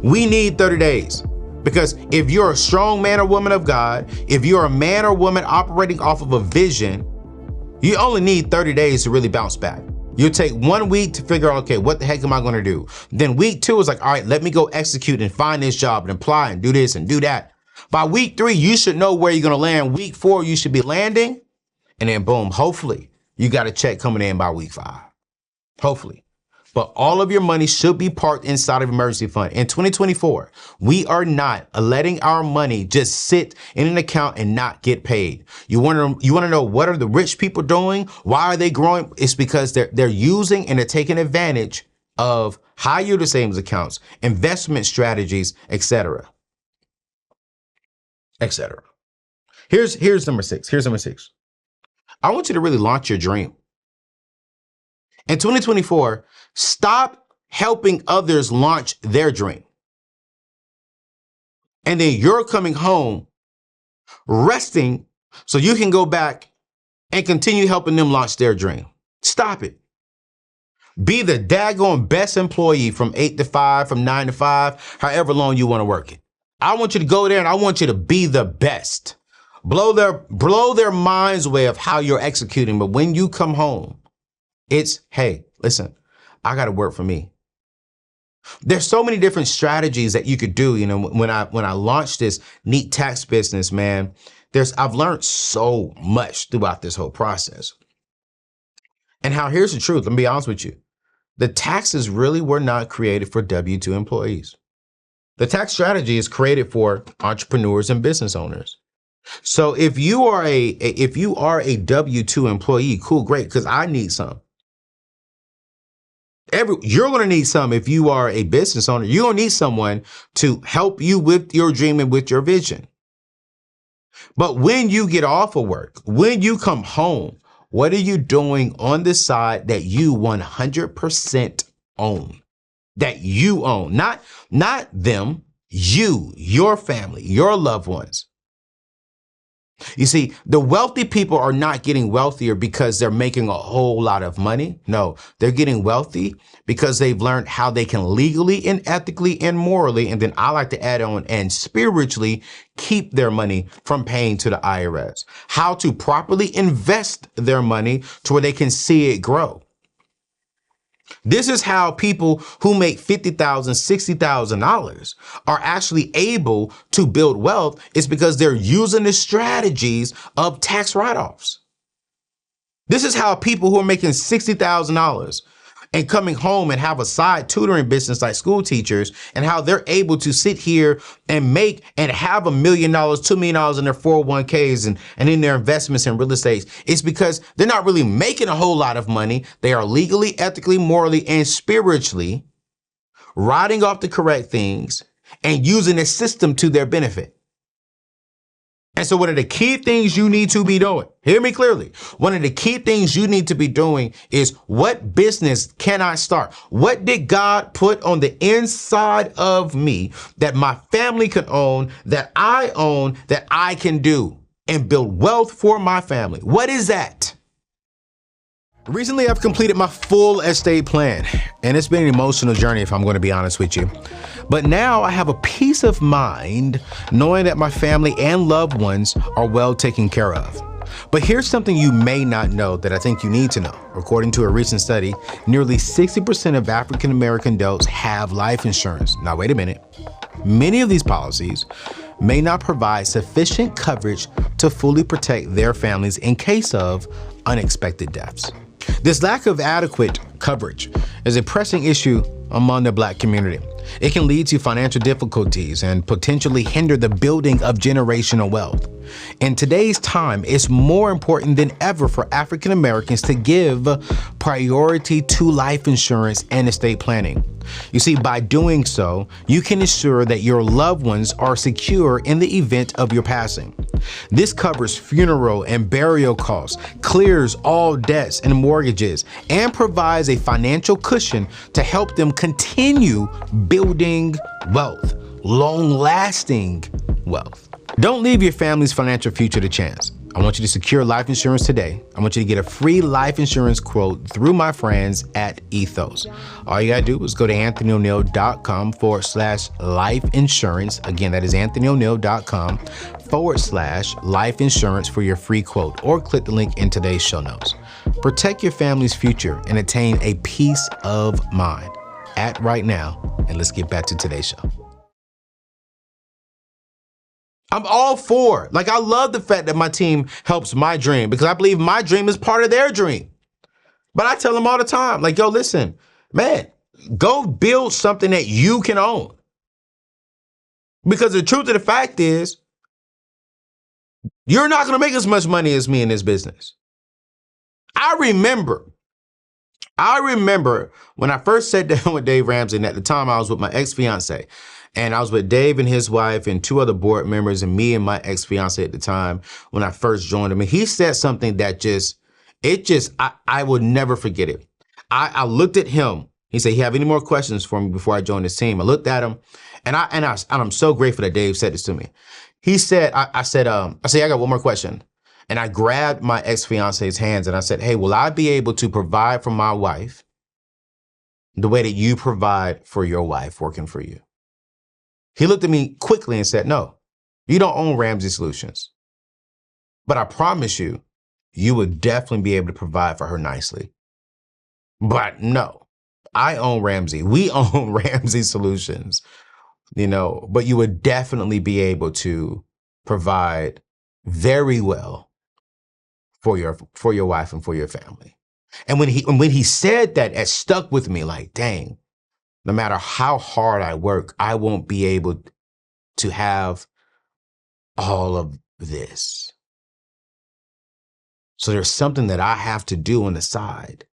We need 30 days. Because if you're a strong man or woman of God, if you're a man or woman operating off of a vision, you only need 30 days to really bounce back. You'll take 1 week to figure out, okay, what the heck am I going to do? Then week 2 is like, all right, let me go execute and find this job and apply and do this and do that. By week 3, you should know where you're going to land. Week 4, you should be landing. And then boom, hopefully you got a check coming in by week 5. Hopefully. But all of your money should be parked inside of emergency fund. In 2024, we are not letting our money just sit in an account and not get paid. You want to know, what are the rich people doing? Why are they growing? It's because they're using and they're taking advantage of high yield savings accounts, investment strategies, etc. etc. Here's number 6. Here's number 6. I want you to really launch your dream. In 2024, stop helping others launch their dream. And then you're coming home resting so you can go back and continue helping them launch their dream. Stop it. Be the daggone best employee from 8 to 5, from 9 to 5, however long you want to work it. I want you to go there and I want you to be the best. Blow their minds away of how you're executing. But when you come home, it's, hey, listen, I got to work for me. There's so many different strategies that you could do. You know, when I launched this neat tax business, man, I've learned so much throughout this whole process. And here's the truth. Let me be honest with you. The taxes really were not created for W-2 employees. The tax strategy is created for entrepreneurs and business owners. So if you are a W-2 employee, cool, great, because I need some. You're going to need some if you are a business owner. You're going to need someone to help you with your dream and with your vision. But when you get off of work, when you come home, what are you doing on the side that you 100% own? That you own, not them, you, your family, your loved ones. You see, the wealthy people are not getting wealthier because they're making a whole lot of money. No, they're getting wealthy because they've learned how they can legally and ethically and morally, and then I like to add on, and spiritually keep their money from paying to the IRS. How to properly invest their money to where they can see it grow. This is how people who make $50,000, $60,000 are actually able to build wealth. It's because they're using the strategies of tax write-offs. This is how people who are making $60,000 and coming home and have a side tutoring business like school teachers, and how they're able to sit here and make and have $1 million, $2 million in their 401ks and in their investments in real estate. It's because they're not really making a whole lot of money. They are legally, ethically, morally, and spiritually writing off the correct things and using a system to their benefit. And so one of the key things you need to be doing, hear me clearly, one of the key things you need to be doing is, what business can I start? What did God put on the inside of me that my family can own, that I can do and build wealth for my family? What is that? Recently, I've completed my full estate plan, and it's been an emotional journey, if I'm going to be honest with you. But now I have a peace of mind knowing that my family and loved ones are well taken care of. But here's something you may not know that I think you need to know. According to a recent study, nearly 60% of African American adults have life insurance. Now, wait a minute. Many of these policies may not provide sufficient coverage to fully protect their families in case of unexpected deaths. This lack of adequate coverage is a pressing issue among the Black community. It can lead to financial difficulties and potentially hinder the building of generational wealth. In today's time, it's more important than ever for African Americans to give priority to life insurance and estate planning. You see, by doing so, you can ensure that your loved ones are secure in the event of your passing. This covers funeral and burial costs, clears all debts and mortgages, and provides a financial cushion to help them continue building wealth, long-lasting wealth. Don't leave your family's financial future to chance. I want you to secure life insurance today. I want you to get a free life insurance quote through my friends at Ethos. All you gotta do is go to anthonyoneal.com/life insurance. Again, that is anthonyoneal.com/life insurance for your free quote, or click the link in today's show notes. Protect your family's future and attain a peace of mind. Act right now, and let's get back to today's show. I'm all for, like, I love the fact that my team helps my dream, because I believe my dream is part of their dream. But I tell them all the time, like, yo, listen, man, go build something that you can own. Because the truth of the fact is, you're not going to make as much money as me in this business. I remember when I first sat down with Dave Ramsey, and at the time I was with my ex-fiance. And I was with Dave and his wife and 2 other board members, and me and my ex-fiance at the time when I first joined him. And he said something that I would never forget it. I looked at him. He said, "You have any more questions for me before I join this team?" I looked at him, and I'm so grateful that Dave said this to me. He said, I said, "I got one more question." And I grabbed my ex-fiance's hands and I said, "Hey, will I be able to provide for my wife the way that you provide for your wife working for you?" He looked at me quickly and said, "No, you don't own Ramsey Solutions. But I promise you, you would definitely be able to provide for her nicely." But no, I own Ramsey. We own Ramsey Solutions, but you would definitely be able to provide very well for your wife and for your family. And when he said that, it stuck with me like, dang. No matter how hard I work, I won't be able to have all of this. So there's something that I have to do on the side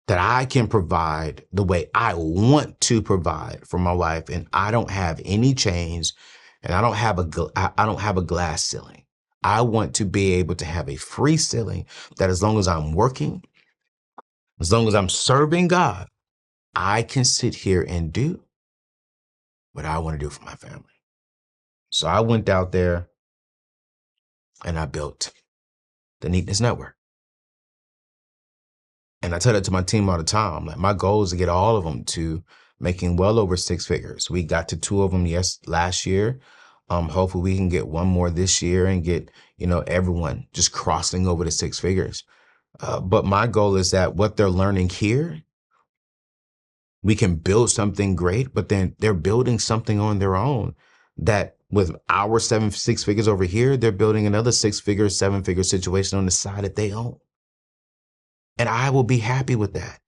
that I can provide the way I want to provide for my wife, and I don't have any chains, and I don't have a glass ceiling. I want to be able to have a free ceiling that, as long as I'm working, as long as I'm serving God, I can sit here and do what I want to do for my family. So I went out there and I built the Neatness Network. And I tell that to my team all the time. Like, my goal is to get all of them to making well over 6 figures. We got to 2 of them last year. Hopefully we can get 1 more this year and get, everyone just crossing over to 6 figures. But my goal is that what they're learning here, we can build something great, but then they're building something on their own that, with our 6 figures over here, they're building another 6-figure, 7-figure situation on the side that they own. And I will be happy with that.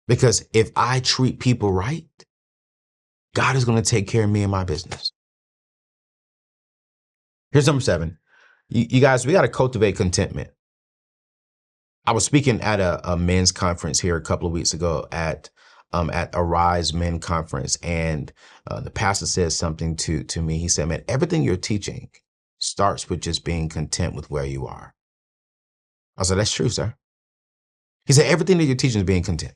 Because if I treat people right, God is going to take care of me and my business. Here's number 7. You guys, we got to cultivate contentment. I was speaking at a men's conference here a couple of weeks ago at Arise Men Conference, and the pastor said something to me. He said, "Man, everything you're teaching starts with just being content with where you are." I said, "That's true, sir." He said, "Everything that you're teaching is being content."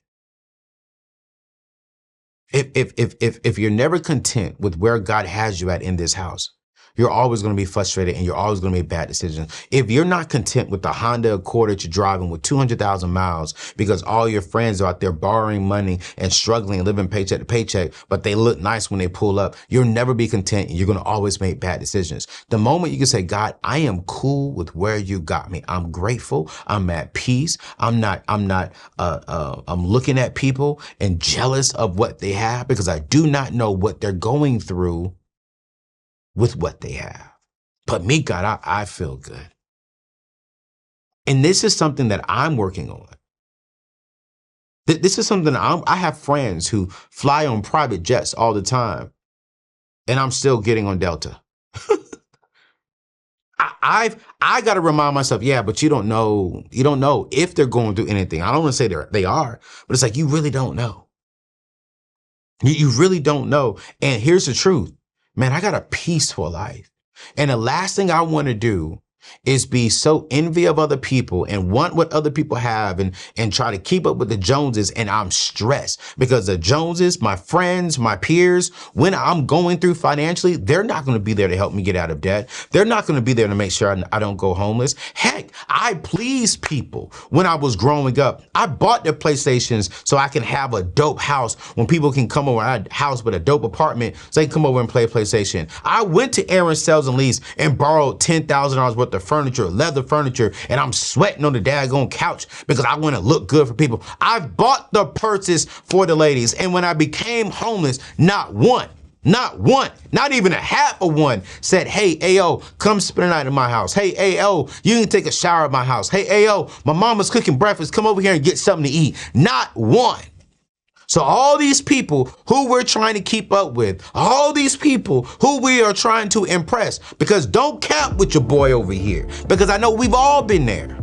If you're never content with where God has you at in this house, you're always going to be frustrated and you're always going to make bad decisions. If you're not content with the Honda Accord that you're driving with 200,000 miles because all your friends are out there borrowing money and struggling and living paycheck to paycheck, but they look nice when they pull up, you'll never be content and you're going to always make bad decisions. The moment you can say, "God, I am cool with where you got me. I'm grateful. I'm at peace. I'm looking at people and jealous of what they have because I do not know what they're going through with what they have. But me, God, I feel good." And this is something that I'm working on. This is something I have friends who fly on private jets all the time, and I'm still getting on Delta. I got to remind myself, yeah, but you don't know if they're going through anything. I don't want to say they are, but it's like, you really don't know. You really don't know. And here's the truth. Man, I got a peaceful life. And the last thing I want to do is be so envy of other people and want what other people have and try to keep up with the Joneses. And I'm stressed because the Joneses, my friends, my peers, when I'm going through financially, they're not going to be there to help me get out of debt. They're not going to be there to make sure I don't go homeless. Heck, I pleased people when I was growing up. I bought the PlayStations so I can have a dope house when people can come over. I had a house with a dope apartment so they can come over and play PlayStation. I went to Aaron Sales and Lease and borrowed $10,000 worth of furniture, leather furniture, and I'm sweating on the daggone couch because I want to look good for people. I've bought the purses for the ladies. And when I became homeless, not one, not even a half of one said, hey, AO, come spend the night in my house. Hey, AO, you can take a shower at my house. Hey, AO, my mama's cooking breakfast. Come over here and get something to eat. Not one. So all these people who we're trying to keep up with, all these people who we are trying to impress, because don't cap with your boy over here, because I know we've all been there.